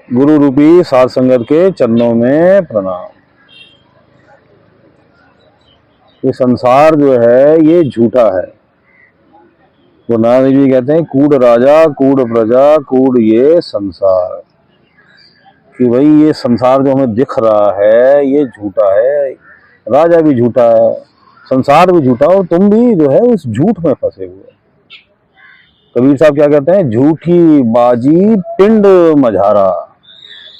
गुरु रूपी साध संगत के चरणों में प्रणाम। ये संसार जो है ये झूठा है। तो नारद जी कहते हैं कूड़ राजा कूड़ प्रजा कूड़ ये संसार, कि भाई ये संसार जो हमें दिख रहा है ये झूठा है, राजा भी झूठा है, संसार भी झूठा, और तुम भी जो है उस झूठ में फंसे हुए। कबीर साहब क्या कहते हैं, झूठी बाजी पिंड मझारा।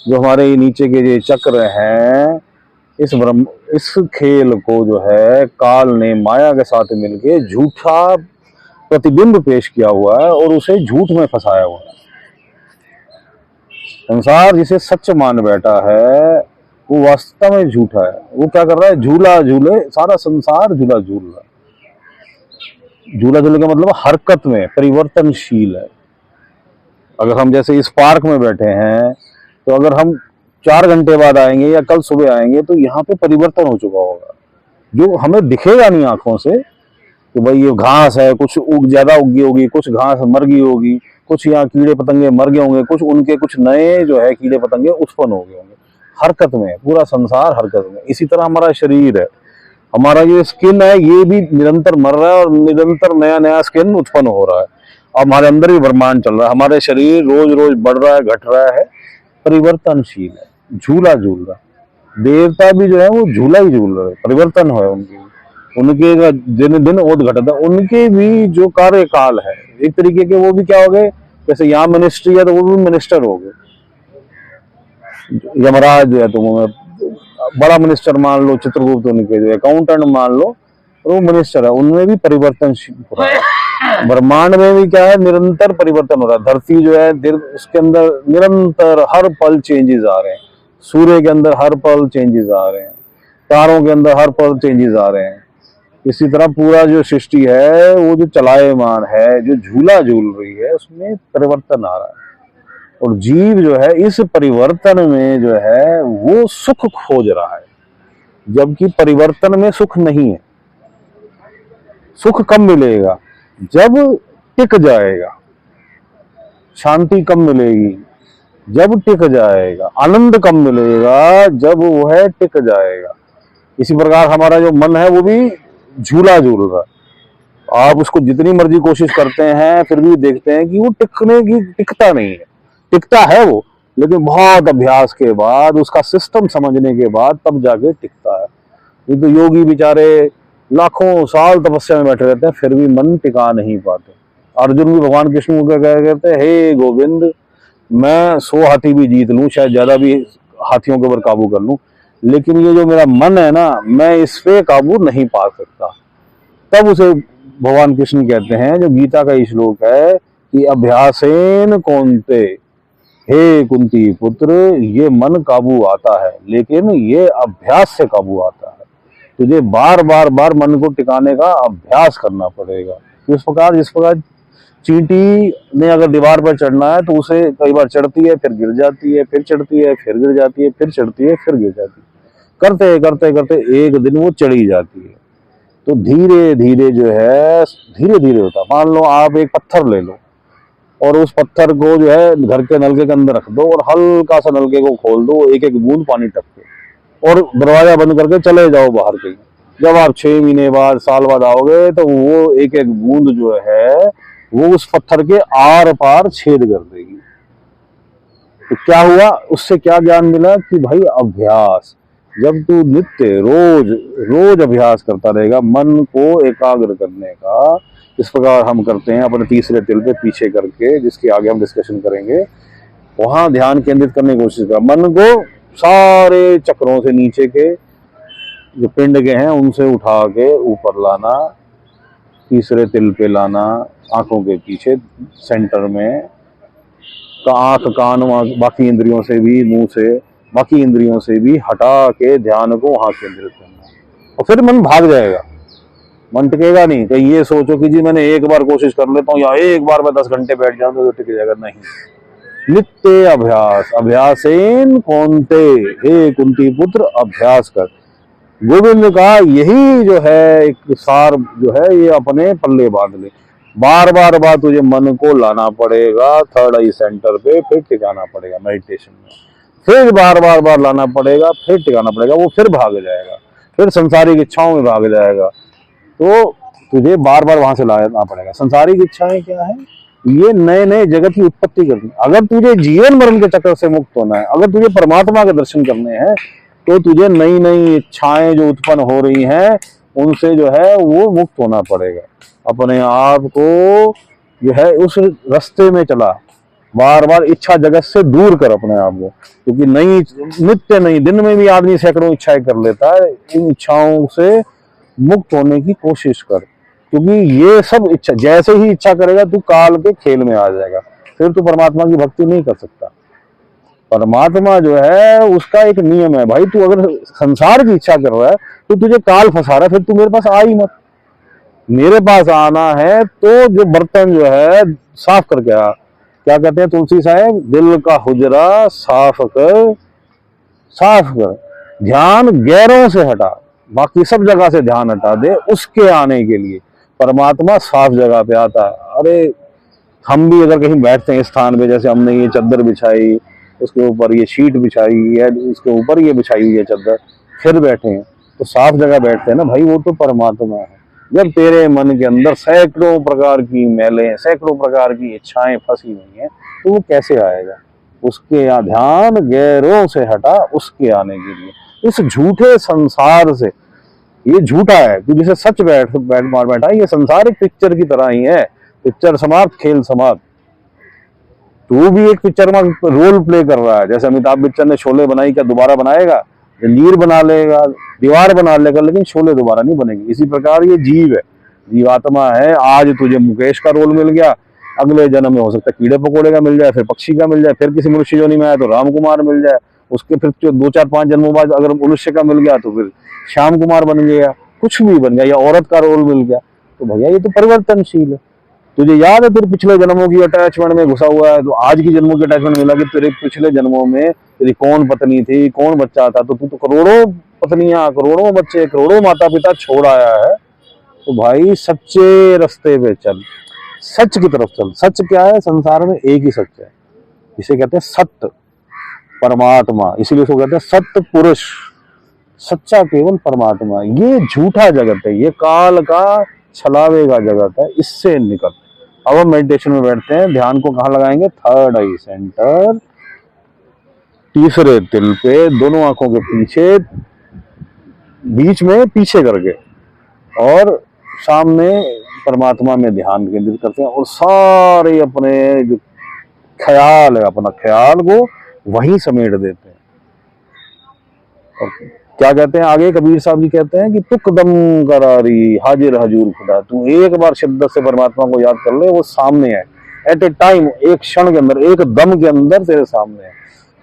जो हमारे नीचे के ये चक्र हैं, इस खेल को जो है काल ने माया के साथ मिलके झूठा प्रतिबिंब पेश किया हुआ है और उसे झूठ में फंसाया हुआ है। संसार जिसे सच मान बैठा है वो वास्तव में झूठा है। वो क्या कर रहा है, झूला झूले, सारा संसार झूला झूल रहा है। झूला झूले का मतलब हरकत में परिवर्तनशील है। अगर हम जैसे इस पार्क में बैठे हैं तो अगर हम 4 घंटे बाद आएंगे या कल सुबह आएंगे तो यहाँ पे परिवर्तन हो चुका होगा, जो हमें दिखेगा नहीं आंखों से। तो भाई ये घास है, कुछ ज्यादा उगी होगी, कुछ घास मर गई होगी, कुछ यहाँ कीड़े पतंगे मर गए होंगे, कुछ नए जो है कीड़े पतंगे उत्पन्न हो गए होंगे। हरकत में, पूरा संसार हरकत में। इसी तरह हमारा शरीर है, हमारा ये स्किन है, ये भी निरंतर मर रहा है और निरंतर नया नया स्किन उत्पन्न हो रहा है। अब हमारे अंदर भी ब्रह्मांड चल रहा है, हमारे शरीर रोज रोज बढ़ रहा है, घट रहा है, परिवर्तनशील है, झूला झूल रहा है। देवता भी जो है वो झूला ही झूल रहे हैं, परिवर्तन है उनके दिन दिन ओद घटता, उनके भी जो कार्यकाल है एक तरीके के, वो भी क्या हो गए, जैसे यहाँ मिनिस्ट्री है तो वो भी मिनिस्टर हो गए। यमराज जो है तो बड़ा मिनिस्टर मान लो, चित्रगुप्त उनके जो अकाउंटेंट मान लो, वो मिनिस्टर है, उनमें भी परिवर्तन हो रहा है। ब्रह्मांड में भी क्या है, निरंतर परिवर्तन हो रहा है। धरती जो है उसके अंदर निरंतर हर पल चेंजेस आ रहे हैं, सूर्य के अंदर हर पल चेंजेस आ रहे हैं, तारों के अंदर हर पल चेंजेस आ रहे हैं। इसी तरह पूरा जो सृष्टि है वो जो चलायमान है, जो झूला झूल रही है, उसमें परिवर्तन आ रहा है। और जीव जो है इस परिवर्तन में जो है वो सुख खोज रहा है, जबकि परिवर्तन में सुख नहीं है। सुख कब मिलेगा, जब टिक जाएगा। शांति कब मिलेगी, जब टिक जाएगा। आनंद कब मिलेगा, जब वो है टिक जाएगा। इसी प्रकार हमारा जो मन है वो भी झूला झूल रहा है। आप उसको जितनी मर्जी कोशिश करते हैं फिर भी देखते हैं कि वो टिकता नहीं है। टिकता है वो, लेकिन बहुत अभ्यास के बाद, उसका सिस्टम समझने के बाद तब जाके टिकता है। ये तो योगी बेचारे लाखों साल तपस्या में बैठे रहते हैं फिर भी मन टिका नहीं पाते। अर्जुन भी भगवान कृष्ण को क्या कहते हैं, हे गोविंद, मैं 100 हाथी भी जीत लूं, शायद ज्यादा भी हाथियों के ऊपर काबू कर लूं, लेकिन ये जो मेरा मन है ना, मैं इस पे काबू नहीं पा सकता। तब उसे भगवान कृष्ण कहते हैं, जो गीता का श्लोक है कि अभ्यासेन कौन्ते, हे कुंती पुत्र, ये मन काबू आता है लेकिन ये अभ्यास से काबू आता है। तुझे बार बार मन को टिकाने का अभ्यास करना पड़ेगा। जिस प्रकार चींटी ने अगर दीवार पर चढ़ना है तो उसे कई बार चढ़ती है, फिर गिर जाती है, फिर चढ़ती है, फिर गिर जाती है, फिर चढ़ती है, फिर गिर जाती है, करते करते करते एक दिन वो चढ़ी जाती है। तो धीरे धीरे जो है, धीरे धीरे होता। मान लो आप एक पत्थर ले लो और उस पत्थर को जो है घर के नलके के अंदर रख दो और हल्का सा नलके को खोल दो, एक एक बूंद पानी टपके, और दरवाजा बंद करके चले जाओ बाहर कहीं। जब आप 6 महीने बाद, साल बाद आओगे तो वो एक एक बूंद जो है वो उस पत्थर के आर पार छेद कर देगी। तो क्या हुआ, उससे क्या ज्ञान मिला कि भाई अभ्यास, जब तू नित्य रोज रोज अभ्यास करता रहेगा मन को एकाग्र करने का, इस प्रकार हम करते हैं अपने तीसरे तिल पे पीछे करके, जिसके आगे हम डिस्कशन करेंगे, वहां ध्यान केंद्रित करने की कोशिश कर। मन को सारे चक्रों से, नीचे के जो पिंड के हैं उनसे उठा के ऊपर लाना, तीसरे तिल पे लाना, आंखों के पीछे सेंटर में, आंख कान बाकी इंद्रियों से भी, मुंह से, बाकी इंद्रियों से भी हटा के ध्यान को वहां केंद्रित करना। और फिर मन भाग जाएगा, मन टिकेगा नहीं। कहीं ये सोचो कि जी मैंने एक बार कोशिश कर लेता हूँ या एक बार मैं 10 घंटे बैठ जाऊँ तो टिक जाएगा, नहीं। नित्य अभ्यास, अभ्यासेन कौन्ते, हे कुंती पुत्र अभ्यास कर। गोविंद का यही जो है एक सार जो है ये अपने पल्ले बांध ले। बार बार तुझे मन को लाना पड़ेगा थर्ड आई सेंटर पे, फिर टिकाना पड़ेगा मेडिटेशन में, फिर बार लाना पड़ेगा, फिर टिकाना पड़ेगा, वो फिर भाग जाएगा, फिर संसारिक इच्छाओं में भाग जाएगा। तो तुझे बार वहां से लाना पड़ेगा। संसारिक इच्छाएं क्या है? ये नए नए जगत की उत्पत्ति करनी। अगर तुझे जीवन मरण के चक्कर से मुक्त होना है, अगर तुझे परमात्मा के दर्शन करने हैं, तो तुझे नई नई इच्छाएं जो उत्पन्न हो रही हैं उनसे जो है वो मुक्त होना पड़ेगा। अपने आप को जो है उस रास्ते में चला, बार इच्छा जगत से दूर कर अपने आप को, क्योंकि नई नित्य नई दिन में भी आदमी सैकड़ों इच्छाएं कर लेता है। इन इच्छाओं से मुक्त होने की कोशिश कर, क्योंकि ये सब इच्छा, जैसे ही इच्छा करेगा तू काल के खेल में आ जाएगा, फिर तू परमात्मा की भक्ति नहीं कर सकता। परमात्मा जो है उसका एक नियम है भाई, तू अगर संसार की इच्छा कर रहा है तो तुझे काल फंसा रहा है, फिर तू मेरे पास आ ही मत। मेरे पास आना है तो जो बर्तन जो है साफ करके आ। क्या कहते हैं तुलसी साहब? दिल का हुजरा साफ कर, साफ कर, ध्यान गैरों से हटा, बाकी सब जगह से ध्यान हटा दे उसके आने के लिए। परमात्मा साफ जगह पे आता है। अरे हम भी अगर कहीं बैठते हैं स्थान पे, जैसे हमने ये चादर बिछाई, उसके ऊपर ये शीट बिछाई है, उसके ऊपर ये बिछाई हुई है चादर, फिर बैठे हैं तो साफ जगह बैठते हैं ना भाई, वो तो परमात्मा है। जब तेरे मन के अंदर सैकड़ों प्रकार की मैलें, सैकड़ों प्रकार की इच्छाएं फंसी हुई हैं, तो वो कैसे आएगा? उसके ध्यान गैरों से हटा उसके आने के लिए। इस झूठे संसार से, ये झूठा है, तू जिसे सच बैठा, ये संसार एक पिक्चर की तरह ही है। पिक्चर समाप्त, खेल समाप्त। तू भी एक पिक्चर में रोल प्ले कर रहा है। जैसे अमिताभ बच्चन ने शोले बनाई, क्या दोबारा बनाएगा? जंजीर बना लेगा, दीवार बना लेगा, लेकिन शोले दोबारा नहीं बनेगी। इसी प्रकार ये जीव है, जीवात्मा है। आज तुझे मुकेश का रोल मिल गया, अगले जन्म में हो सकता है कीड़े पकौड़े का मिल जाए, फिर पक्षी का मिल जाए, फिर किसी मनुष्य योनि में आए तो राम कुमार मिल जाए, उसके फिर 2 4 5 जन्मों बाद अगर मनुष्य का मिल गया तो फिर श्याम कुमार बन गया, कुछ भी बन गया, या औरत का रोल मिल गया। तो भैया ये तो परिवर्तनशील है। तुझे याद है तेरे पिछले जन्मों की अटैचमेंट में घुसा हुआ है, तो आज की जन्मों की अटैचमेंट मिला कि तेरे पिछले जन्मों में तेरी कौन पत्नी थी, कौन बच्चा था, तो तू तो करोड़ों पत्नियां, करोड़ों बच्चे, करोड़ों माता पिता छोड़ आया है। तो भाई सच्चे रास्ते पे चल, सच की तरफ चल। सच क्या है? संसार में एक ही सच है, इसे कहते हैं सत्य, परमात्मा। इसीलिए उसको कहते हैं सत्य पुरुष, सच्चा केवल परमात्मा। ये झूठा जगत है, ये काल का छलावे का जगत है, इससे निकल। अब हम मेडिटेशन में बैठते हैं, ध्यान को कहाँ लगाएंगे? थर्ड आई सेंटर, तीसरे तिल पे, दोनों आंखों के पीछे, बीच में पीछे करके, और सामने परमात्मा में ध्यान केंद्रित करते हैं, और सारे अपने जो ख्याल है, अपना ख्याल को वहीं समेट देते हैं। और क्या कहते हैं आगे? कबीर साहब जी कहते हैं कि तुक दम करारी हाजिर हजूर खुदा। तू एक बार शिद्दत से परमात्मा को याद कर ले, वो सामने है, एट ए टाइम, एक क्षण के अंदर, एक दम के अंदर तेरे सामने है।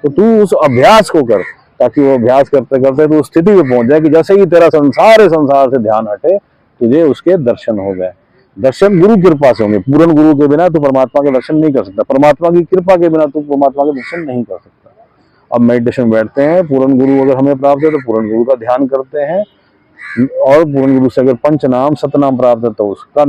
तो तू उस अभ्यास को कर, ताकि वो अभ्यास करते करते तो उस स्थिति में पहुंच जाए कि जैसे ही तेरा संसार से ध्यान हटे, तुझे उसके दर्शन हो जाए। दर्शन गुरु कृपा से होंगे। पूर्ण गुरु के बिना तू परमात्मा के दर्शन नहीं कर सकता, परमात्मा की कृपा के बिना तू परमात्मा के दर्शन नहीं कर सकता। अब मेडिटेशन बैठते हैं, पूर्ण गुरु अगर हमें प्राप्त है तो पूर्ण गुरु का ध्यान करते हैं, और पूर्ण गुरु से अगर पंचनाम सतनाम प्राप्त है तो उसका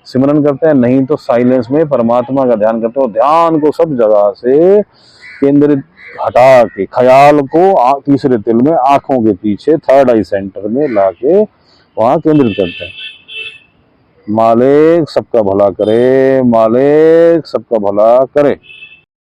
सिमरन करते हैं, नहीं तो साइलेंस में परमात्मा का ध्यान करते हैं। ध्यान को सब जगह से केंद्रित हटा के, ख्याल को तीसरे तिल में, आंखों के पीछे, थर्ड आई सेंटर में लाके वहां केंद्रित करते हैं। मालिक सबका भला करे, मालिक सबका भला करे।